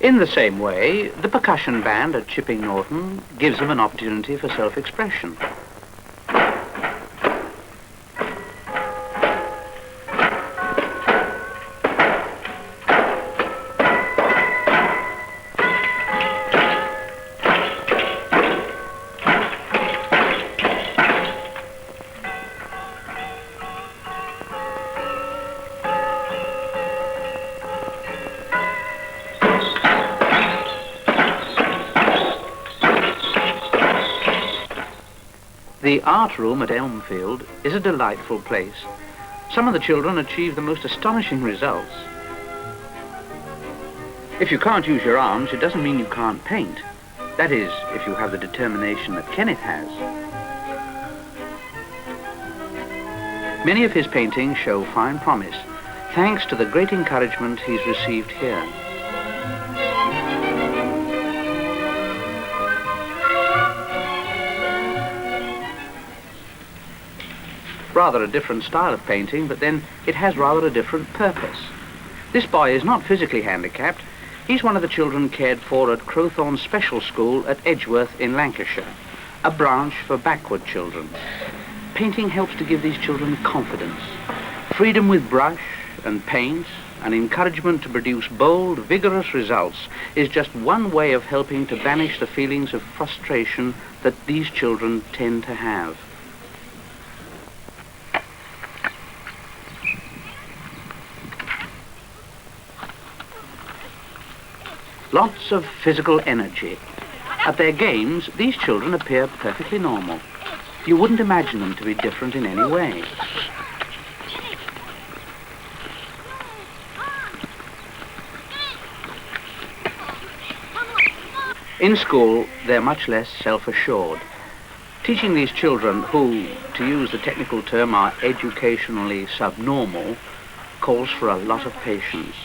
In the same way, the percussion band at Chipping Norton gives them an opportunity for self-expression. The art room at Elmfield is a delightful place. Some of the children achieve the most astonishing results. If you can't use your arms, it doesn't mean you can't paint. That is, if you have the determination that Kenneth has. Many of his paintings show fine promise, thanks to the great encouragement he's received here. Rather a different style of painting, but then it has rather a different purpose. This boy is not physically handicapped. He's one of the children cared for at Crowthorne Special School at Edgworth in Lancashire, a branch for backward children. Painting helps to give these children confidence, freedom with brush and paint, and encouragement to produce bold, vigorous results is just one way of helping to banish the feelings of frustration that these children tend to have. Lots of physical energy. At their games, these children appear perfectly normal. You wouldn't imagine them to be different in any way. In school, they're much less self-assured. Teaching these children who, to use the technical term, are educationally subnormal, calls for a lot of patience.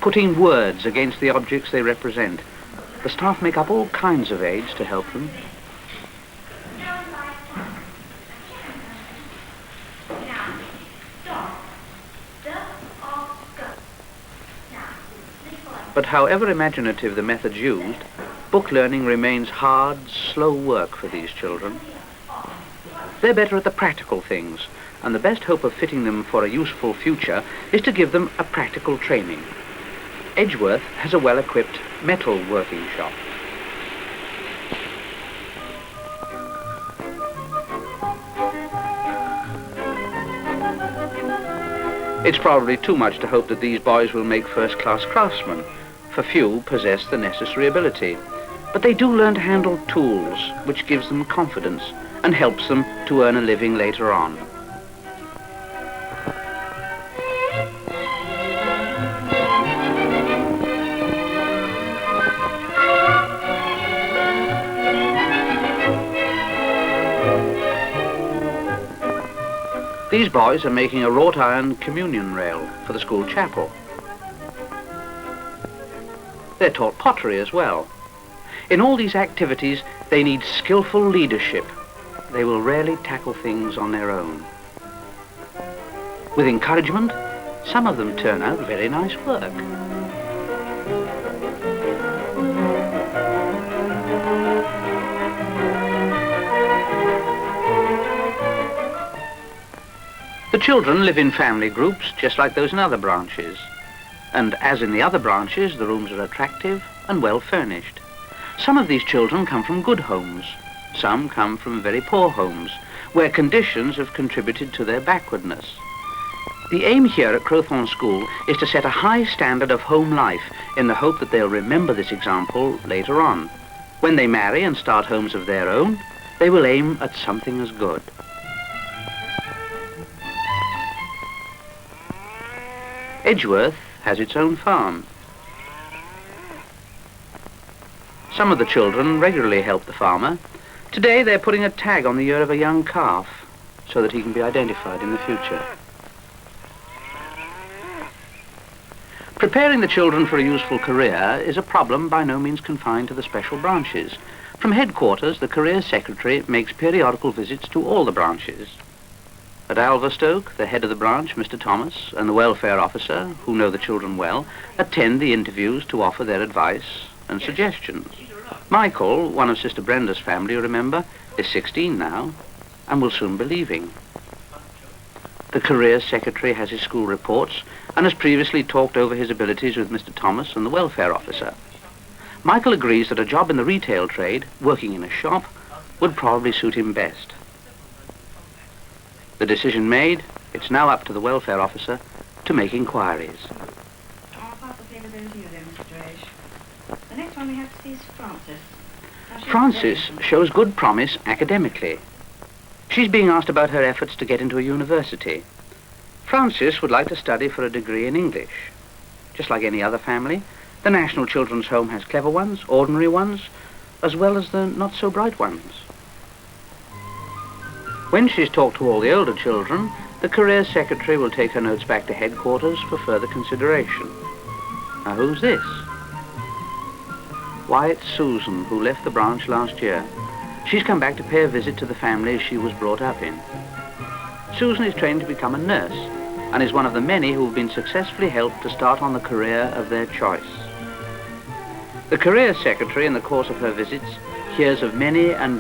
Putting words against the objects they represent. The staff make up all kinds of aids to help them. But however imaginative the methods used, book learning remains hard, slow work for these children. They're better at the practical things, and the best hope of fitting them for a useful future is to give them a practical training. Edgworth has a well-equipped metal working shop. It's probably too much to hope that these boys will make first-class craftsmen, for few possess the necessary ability. But they do learn to handle tools, which gives them confidence and helps them to earn a living later on. These boys are making a wrought iron communion rail for the school chapel. They're taught pottery as well. In all these activities, they need skillful leadership. They will rarely tackle things on their own. With encouragement, some of them turn out very nice work. The children live in family groups, just like those in other branches. And as in the other branches, the rooms are attractive and well furnished. Some of these children come from good homes. Some come from very poor homes, where conditions have contributed to their backwardness. The aim here at Crowthorne School is to set a high standard of home life in the hope that they'll remember this example later on. When they marry and start homes of their own, they will aim at something as good. Edgworth has its own farm. Some of the children regularly help the farmer. Today they're putting a tag on the ear of a young calf so that he can be identified in the future. Preparing the children for a useful career is a problem by no means confined to the special branches. From headquarters, the career secretary makes periodical visits to all the branches. At Alverstoke, the head of the branch, Mr. Thomas, and the welfare officer, who know the children well, attend the interviews to offer their advice and suggestions. Michael, one of Sister Brenda's family, you remember, is 16 now and will soon be leaving. The career secretary has his school reports and has previously talked over his abilities with Mr. Thomas and the welfare officer. Michael agrees that a job in the retail trade, working in a shop, would probably suit him best. The decision made, it's now up to the welfare officer to make inquiries. I'll pass the papers over to you then, Mr. Drage. The next one we have to see is Frances. Frances shows good promise academically. She's being asked about her efforts to get into a university. Frances would like to study for a degree in English. Just like any other family, the National Children's Home has clever ones, ordinary ones, as well as the not-so-bright ones. When she's talked to all the older children, the career secretary will take her notes back to headquarters for further consideration. Now, who's this? Why, it's Susan, who left the branch last year. She's come back to pay a visit to the family she was brought up in. Susan is trained to become a nurse and is one of the many who have been successfully helped to start on the career of their choice. The career secretary, in the course of her visits, hears of many and